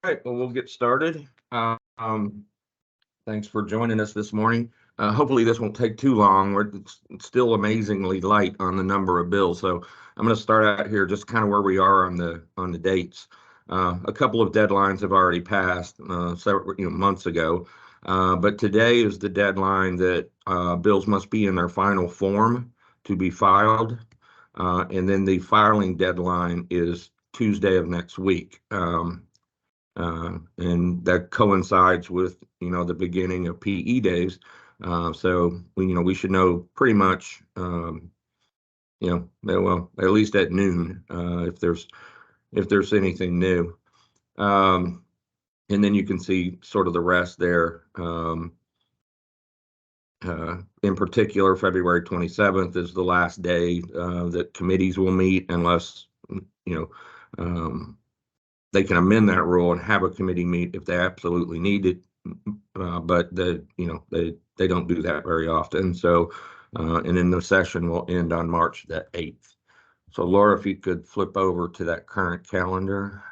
right, well, we'll get started. Thanks for joining us this morning. Hopefully this won't take too long. It's still amazingly light on the number of bills. So I'm going to start out here just kind of where we are on the dates. A couple of deadlines have already passed several months ago, but today is the deadline that bills must be in their final form to be filed, and then the filing deadline is Tuesday of next week. And that coincides with the beginning of PE days. So we should know pretty much well, at least at noon, if there's anything new. And then you can see sort of the rest there. In particular, February 27th is the last day that committees will meet, unless they can amend that rule and have a committee meet if they absolutely need it. But they don't do that very often. So, and then the session will end on March the 8th. So Laura, if you could flip over to that current calendar.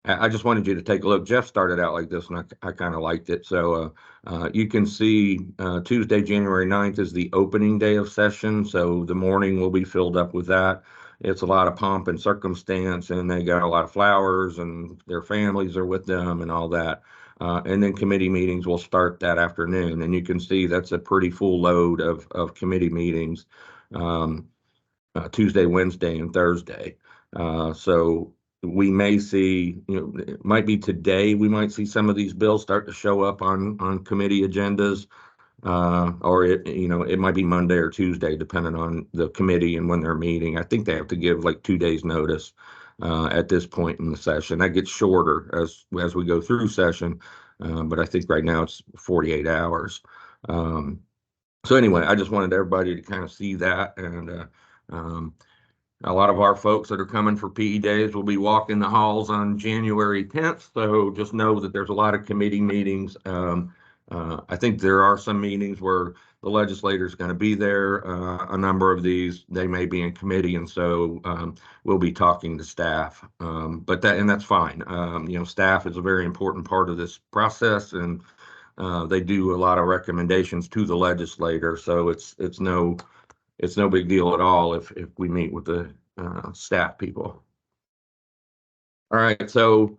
I just wanted you to take a look. Jeff started out like this, and I kind of liked it. So you can see Tuesday, January 9th is the opening day of session. So the morning will be filled up with that. It's a lot of pomp and circumstance, and they got a lot of flowers, and their families are with them and all that. And then committee meetings will start that afternoon. And you can see that's a pretty full load of committee meetings Tuesday, Wednesday, and Thursday. So we may see, it might be today, we might see some of these bills start to show up on committee agendas, or it might be Monday or Tuesday, depending on the committee and when they're meeting. I think they have to give like 2 days notice at this point in the session. That gets shorter as we go through session, but I think right now it's 48 hours. So anyway, I just wanted everybody to kind of see that, and a lot of our folks that are coming for PE days will be walking the halls on January 10th. So just know that there's a lot of committee meetings. I think there are some meetings where the legislator is going to be there. A number of these, they may be in committee, and so we'll be talking to staff. But that's fine. Staff is a very important part of this process, and they do a lot of recommendations to the legislator. So it's no big deal at all if we meet with the staff people. All right, so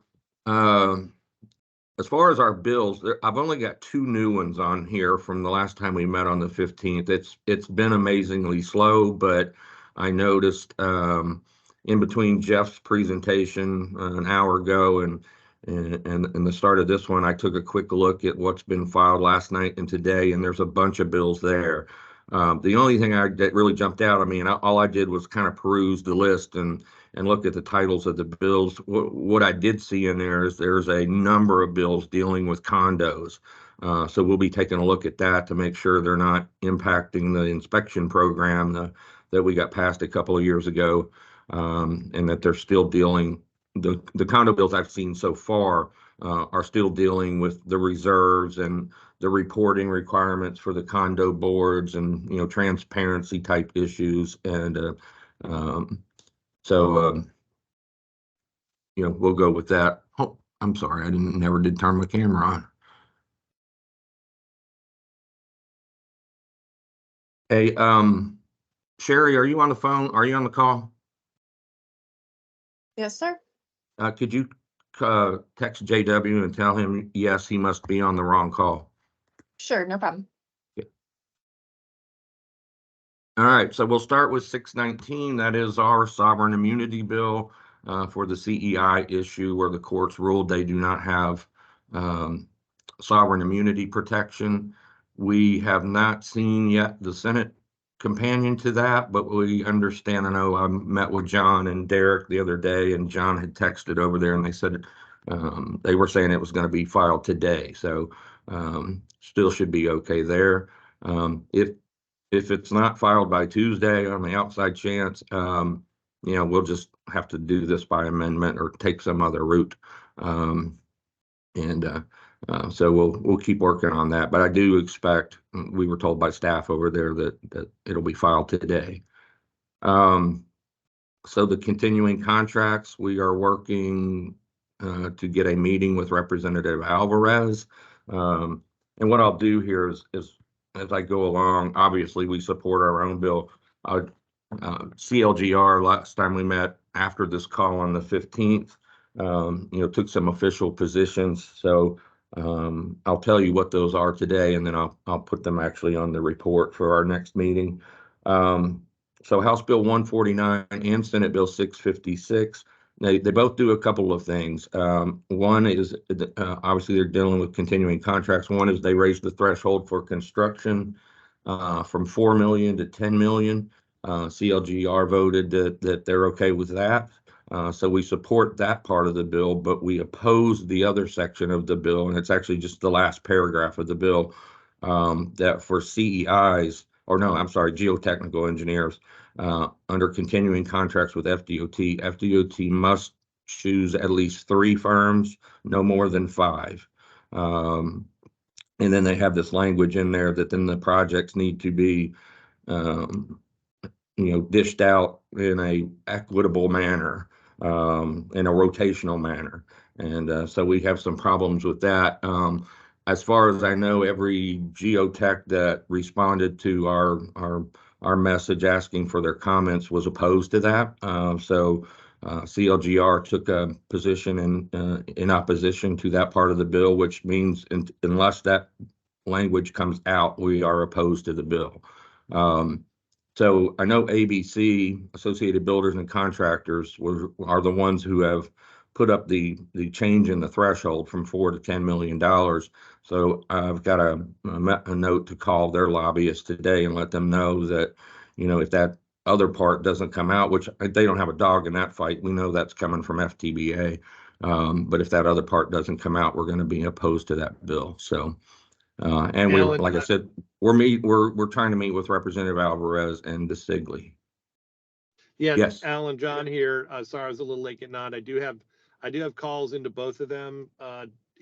as far as our bills, I've only got 2 new ones on here from the last time we met on the 15th. It's been amazingly slow, but I noticed in between Jeff's presentation an hour ago and the start of this one, I took a quick look at what's been filed last night and today, and there's a bunch of bills there. The only thing that really jumped out, all I did was kind of peruse the list and look at the titles of the bills. What I did see in there is there's a number of bills dealing with condos. So we'll be taking a look at that to make sure they're not impacting the inspection program that we got passed a couple of years ago, and that they're still dealing, the condo bills I've seen so far are still dealing with the reserves and the reporting requirements for the condo boards and transparency type issues. And so we'll go with that. Oh, I'm sorry, I never did turn my camera on. Hey, Sherry, are you on the phone? Are you on the call? Yes, sir. Could you text JW and tell him yes, he must be on the wrong call? Sure, no problem. Yeah. All right, so we'll start with 619. That is our sovereign immunity bill for the CEI issue, where the courts ruled they do not have sovereign immunity protection. We have not seen yet the Senate companion to that, but we understand. I know I met with John and Derek the other day, and John had texted over there, and they said they were saying it was going to be filed today. So still should be okay there. If it's not filed by Tuesday, on the outside chance, we'll just have to do this by amendment or take some other route. So we'll keep working on that. But I do expect, we were told by staff over there that it'll be filed today. So the continuing contracts, we are working to get a meeting with Representative Alvarez. And what I'll do here is as I go along, obviously we support our own bill. CLGR, last time we met after this call on the 15th, took some official positions. So I'll tell you what those are today, and then I'll put them actually on the report for our next meeting. So House Bill 149 and Senate Bill 656, they both do a couple of things. One is obviously they're dealing with continuing contracts. One is they raised the threshold for construction from 4 million to 10 million. CLGR voted that they're okay with that. So we support that part of the bill, but we oppose the other section of the bill, and it's actually just the last paragraph of the bill, that for CEIs, or no, I'm sorry, geotechnical engineers, under continuing contracts with FDOT must choose at least 3 firms, no more than 5. And then they have this language in there that then the projects need to be dished out in a equitable manner, in a rotational manner. And so we have some problems with that. As far as I know, every geotech that responded to our message asking for their comments was opposed to that. So CLGR took a position in opposition to that part of the bill, which means unless that language comes out, we are opposed to the bill. So I know ABC, Associated Builders and Contractors, are the ones who have put up the change in the threshold from $4 to $10 million. So I've got a note to call their lobbyists today and let them know that, if that other part doesn't come out, which they don't have a dog in that fight, we know that's coming from FTBA. But if that other part doesn't come out, we're going to be opposed to that bill. So. And we're, like I said, we're trying to meet with Representative Alvarez and DeSigley. Yeah, yes. Alan, John here. Sorry, I was a little late getting on. I do have calls into both of them,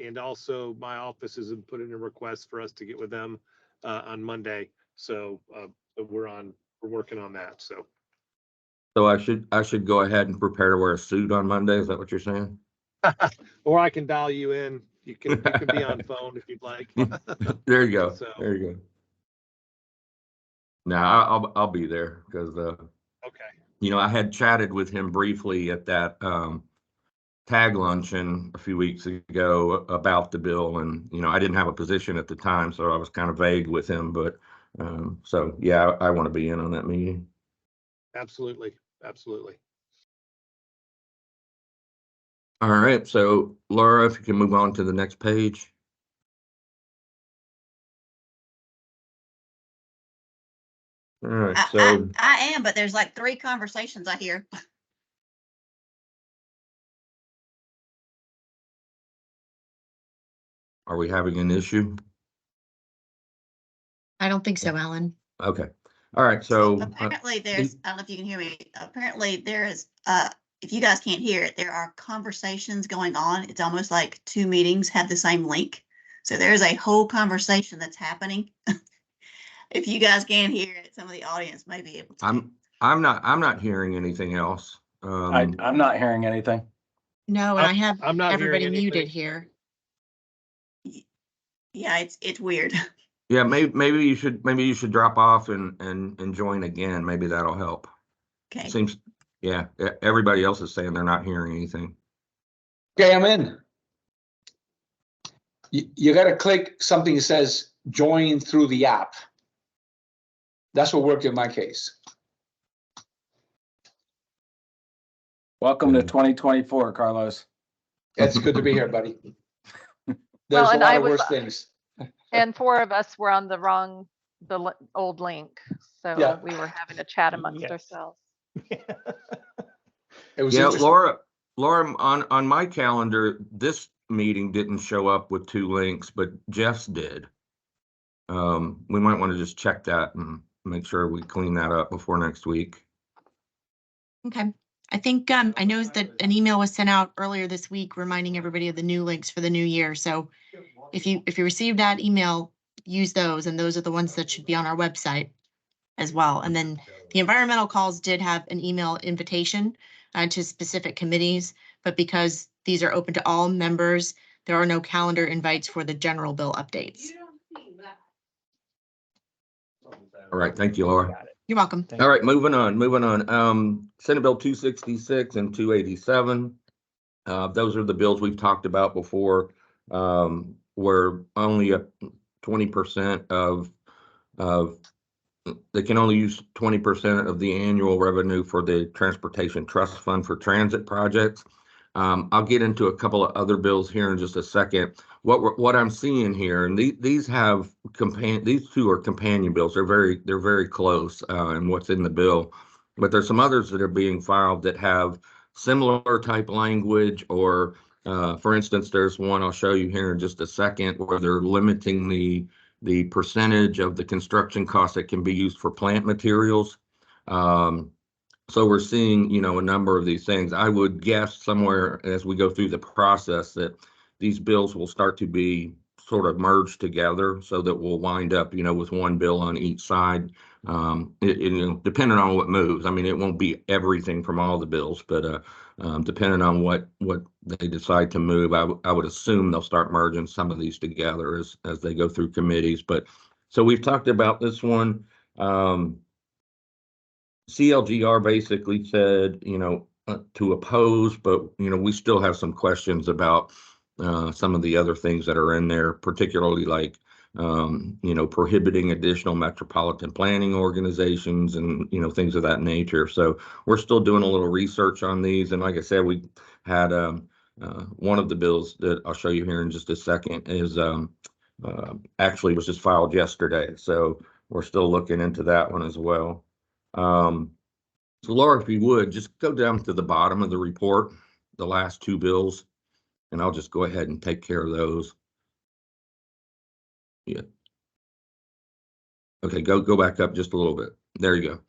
and also my office has put in a request for us to get with them on Monday. So we're working on that. So I should go ahead and prepare to wear a suit on Monday. Is that what you're saying? Or I can dial you in. You can be on phone if you'd like. There you go. So, there you go. No, I'll be there because okay. I had chatted with him briefly at that tag luncheon a few weeks ago about the bill, and I didn't have a position at the time, so I was kind of vague with him. But so yeah, I want to be in on that meeting. Absolutely. All right, so Laura, if you can move on to the next page. All right, so I am, but there's like 3 conversations I hear. Are we having an issue? I don't think so, Alan. Okay. All right, so apparently there's, I don't know if you can hear me. Apparently there is, if you guys can't hear it, there are conversations going on. It's almost like 2 meetings have the same link. So there's a whole conversation that's happening. If you guys can't hear it, some of the audience may be able to. I'm not hearing anything else. I'm not hearing anything. No, and I have I'm not everybody hearing muted anything. here. Yeah, it's weird. Yeah, maybe you should drop off and join again. Maybe that'll help. Okay. Seems, yeah, everybody else is saying they're not hearing anything. Okay, I'm in. You got to click something that says join through the app. That's what worked in my case. Welcome to 2024, Carlos. It's good to be here, buddy. There's Well, a and lot I of was- worse things. And 4 of us were on the old link. So Yeah. we were having a chat amongst Yes. ourselves. It was Yeah, interesting. Laura, on my calendar, this meeting didn't show up with 2 links, but Jeff's did. We might want to just check that and make sure we clean that up before next week. Okay. I think I know that an email was sent out earlier this week reminding everybody of the new links for the new year. So if you received that email, use those, and those are the ones that should be on our website as well. And then the environmental calls did have an email invitation to specific committees, but because these are open to all members, there are no calendar invites for the general bill updates. All right, thank you, Laura. You're welcome. All right, moving on. Senate Bill 266 and 287. Those are the bills we've talked about before, where only 20% of they can only use 20% of the annual revenue for the Transportation Trust Fund for transit projects. I'll get into a couple of other bills here in just a second. What I'm seeing here, and these two are companion bills. They're very close in what's in the bill, but there's some others that are being filed that have similar type language, or for instance, there's one I'll show you here in just a second where they're limiting the percentage of the construction cost that can be used for plant materials. So we're seeing, a number of these things. I would guess somewhere as we go through the process that these bills will start to be sort of merged together so that we'll wind up, with one bill on each side. Depending on what moves. I mean, it won't be everything from all the bills, but depending on what they decide to move, I would assume they'll start merging some of these together as they go through committees. But so we've talked about this one. CLGR basically said, to oppose, but, we still have some questions about some of the other things that are in there, particularly like, prohibiting additional metropolitan planning organizations and, things of that nature. So we're still doing a little research on these. And like I said, we had one of the bills that I'll show you here in just a second is actually was just filed yesterday. So we're still looking into that one as well. So Laura, if you would, just go down to the bottom of the report, the last two bills, and I'll just go ahead and take care of those. Yeah. Okay, go back up just a little bit. There you go.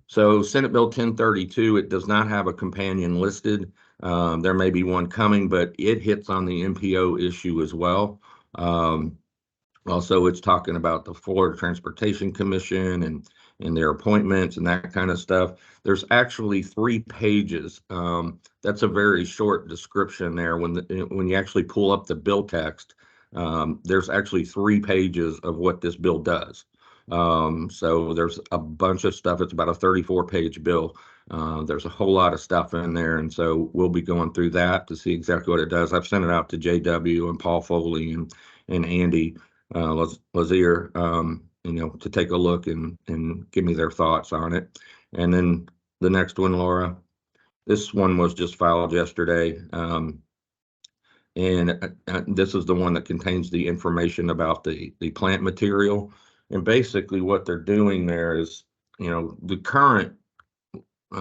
So Senate Bill 1032, it does not have a companion listed. There may be one coming, but it hits on the MPO issue as well. Also, it's talking about the Florida Transportation Commission and their appointments and that kind of stuff. There's actually 3 pages. That's a very short description there. When you actually pull up the bill text, there's actually 3 pages of what this bill does. So there's a bunch of stuff. It's about a 34-page bill. There's a whole lot of stuff in there, and so we'll be going through that to see exactly what it does. I've sent it out to JW and Paul Foley and Andy Lazier, to take a look and give me their thoughts on it. And then the next one, Laura, this one was just filed yesterday. And this is the one that contains the information about the plant material. And basically what they're doing there is, the current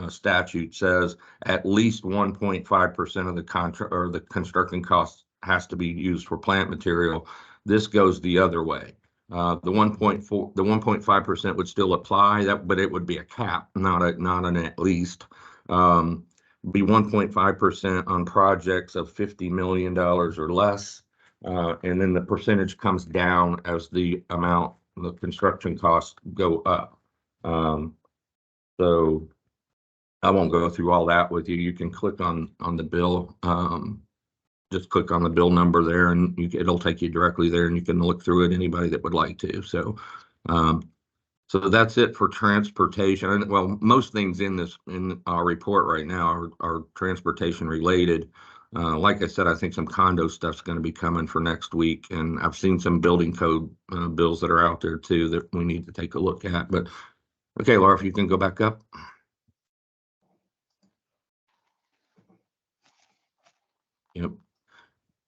statute says at least 1.5% of the contract or the construction cost has to be used for plant material. This goes the other way. The 1.5% would still apply, but it would be a cap, not an at least. Be 1.5% on projects of $50 million or less, and then the percentage comes down as the construction costs go up. So I won't go through all that with you. You can click on the bill. Just click on the bill number there, and it'll take you directly there, and you can look through it. Anybody that would like to. So that's it for transportation. Well, most things in our report right now are transportation related. Like I said, I think some condo stuff's going to be coming for next week, and I've seen some building code bills that are out there too that we need to take a look at. But okay, Laura, if you can go back up. Yep.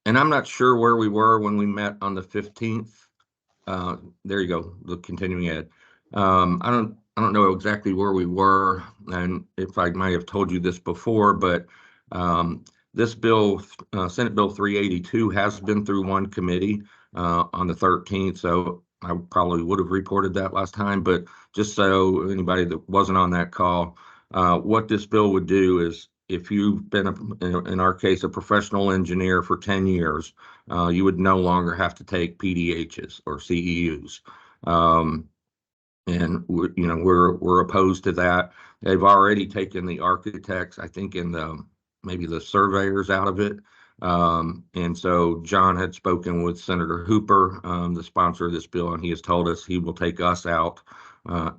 And I'm not sure where we were when we met on the 15th. There you go, the continuing ed. I don't know exactly where we were, and if I might have told you this before, but this bill, Senate Bill 382, has been through one committee on the 13th, so I probably would have reported that last time, but just so anybody that wasn't on that call, what this bill would do is, if you've been, in our case, a professional engineer for 10 years, you would no longer have to take PDHs or CEUs. And we're opposed to that. They've already taken the architects, I think in the maybe the surveyors out of it. And so John had spoken with Senator Hooper, the sponsor of this bill, and he has told us he will take us out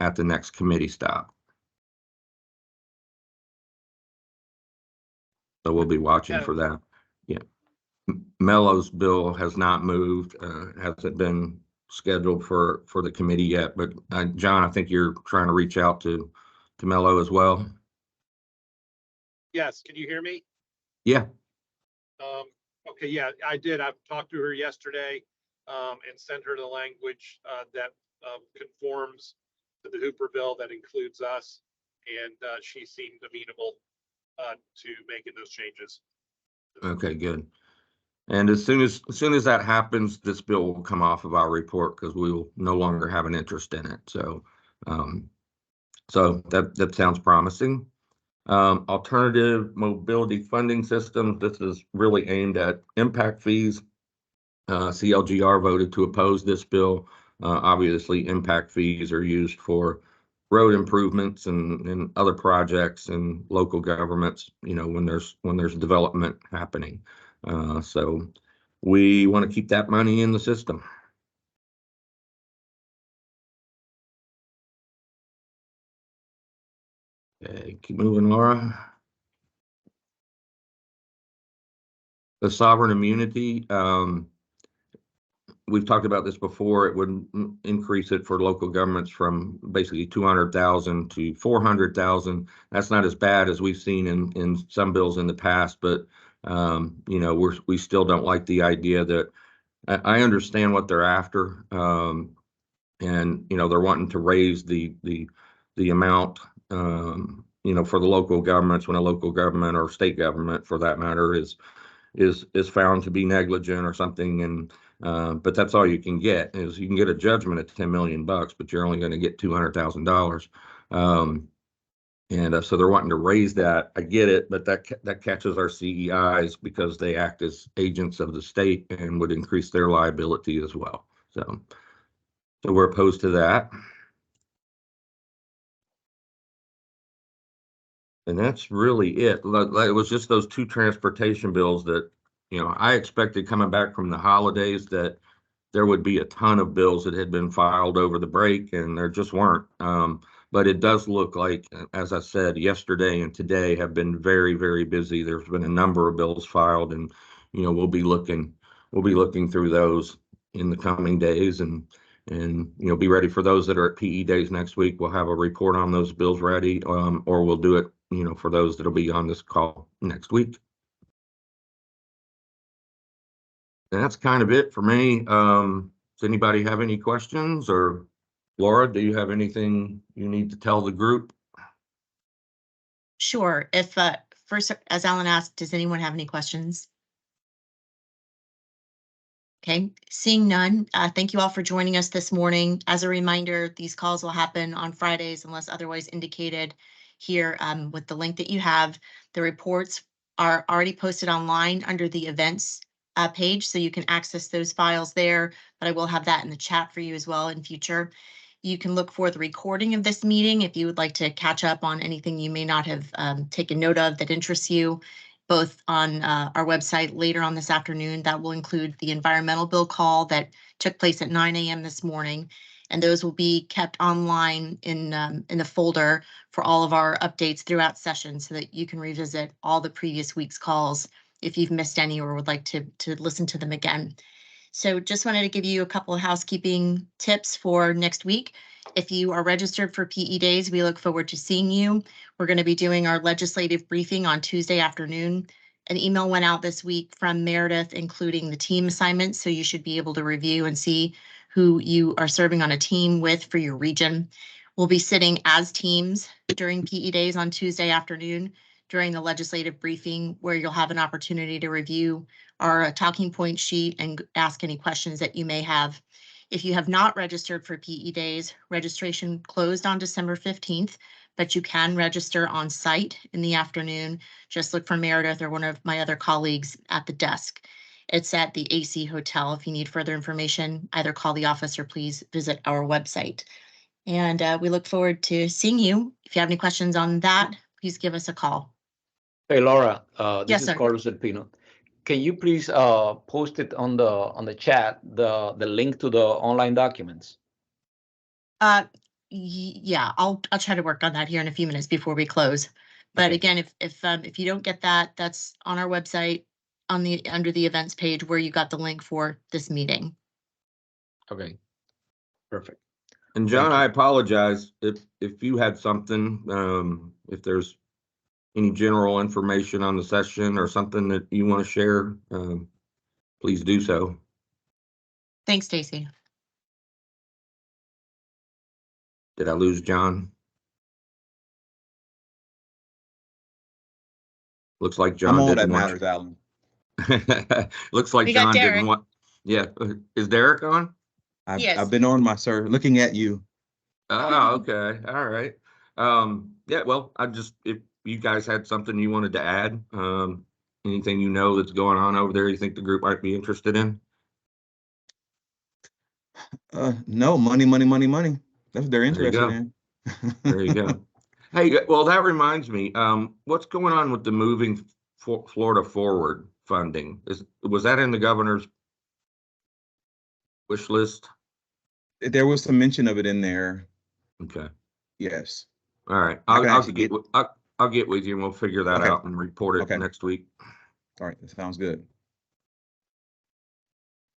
at the next committee stop. So we'll be watching for that. Yeah. Mello's bill has not moved, hasn't been scheduled for the committee yet, but John, I think you're trying to reach out to Mello as well. Yes, can you hear me? Yeah. Okay, yeah, I did. I've talked to her yesterday and sent her the language that conforms to the Hooper bill that includes us, and she seemed amenable to making those changes. Okay, good. And as soon as that happens, this bill will come off of our report because we will no longer have an interest in it. So, so that sounds promising. Alternative mobility funding systems. This is really aimed at impact fees. CLGR voted to oppose this bill. Obviously, impact fees are used for road improvements and other projects and local governments, you know, when there's development happening. So we want to keep that money in the system. Okay, keep moving, Laura. The sovereign immunity, we've talked about this before. It would increase it for local governments from basically 200,000 to 400,000. That's not as bad as we've seen in some bills in the past, but you know, we still don't like the idea that I understand what they're after, and you know, they're wanting to raise the amount, you know, for the local governments when a local government or state government, for that matter, is found to be negligent or something. And but that's all you can get. Is you can get a judgment at 10 million bucks, but you're only going to get $200,000. And so they're wanting to raise that. I get it, but that catches our CEIs because they act as agents of the state and would increase their liability as well. So we're opposed to that. And that's really it. It was just those two transportation bills that, you know, I expected coming back from the holidays that there would be a ton of bills that had been filed over the break, and there just weren't. But it does look like, as I said, yesterday and today have been very, very busy. There's been a number of bills filed, and you know, we'll be looking through those in the coming days, and you know, be ready for those that are at PE days next week. We'll have a report on those bills ready, or we'll do it, you know, for those that'll be on this call next week. And that's kind of it for me. Does anybody have any questions? Or Laura, do you have anything you need to tell the group? Sure. If first, as Alan asked, does anyone have any questions? Okay, seeing none, thank you all for joining us this morning. As a reminder, these calls will happen on Fridays unless otherwise indicated here with the link that you have. The reports are already posted online under the events page, so you can access those files there, but I will have that in the chat for you as well in future. You can look for the recording of this meeting if you would like to catch up on anything you may not have taken note of that interests you, both on our website later on this afternoon. That will include the environmental bill call that took place at 9 a.m. this morning, and those will be kept online in the folder for all of our updates throughout session so that you can revisit all the previous week's calls if you've missed any or would like to listen to them again. So just wanted to give you a couple of housekeeping tips for next week. If you are registered for PE days, we look forward to seeing you. We're going to be doing our legislative briefing on Tuesday afternoon. An email went out this week from Meredith, including the team assignments, so you should be able to review and see who you are serving on a team with for your region. We'll be sitting as teams during PE days on Tuesday afternoon during the legislative briefing, where you'll have an opportunity to review our talking point sheet and ask any questions that you may have. If you have not registered for PE days, registration closed on December 15th, but you can register on site in the afternoon. Just look for Meredith or one of my other colleagues at the desk. It's at the ACEC Hotel. If you need further information, either call the office or please visit our website. And we look forward to seeing you. If you have any questions on that, please give us a call. Hey Laura, Yes, this is sir. Carlos Del Pino. Can you please post it on the chat, the link to the online documents? Yeah, I'll try to work on that here in a few minutes before we close. But Okay. again, if you don't get that, that's on our website under the events page where you got the link for this meeting. Okay, perfect. And John, Thank you. I apologize if you had something, if there's any general information on the session or something that you want to share, please do so. Thanks, Stacy. Did I lose John? Looks like John I'm all that didn't want. matters, Alan. Looks like We got John didn't Derek. want. Yeah, is Derek on? Yes. I've been on, my sir, looking at you. Oh, okay, all right. Yeah, well, if you guys had something you wanted to add, anything you know that's going on over there, you think the group might be interested in? No, money, money, money, money. That's what they're There you interested go. in. There you go. Hey, well, that reminds me, what's going on with the moving Florida forward funding? Was that in the governor's wish list? There was some mention of it in there. Okay, Yes. all right. I can I'll actually get. I'll get with you and we'll figure that Okay. out and report it Okay. next week. All right. That sounds good.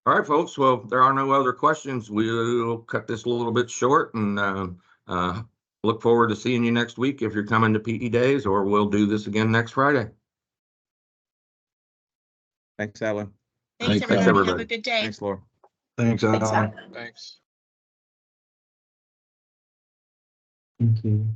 All right, folks. Well, there are no other questions. We'll cut this a little bit short and look forward to seeing you next week if you're coming to PE Days, or we'll do this again next Friday. Thanks, Alan. Thanks, Thanks, everybody. Have everybody. a good day. Thanks, Laura. Thanks, Alan. Thanks. Thank you.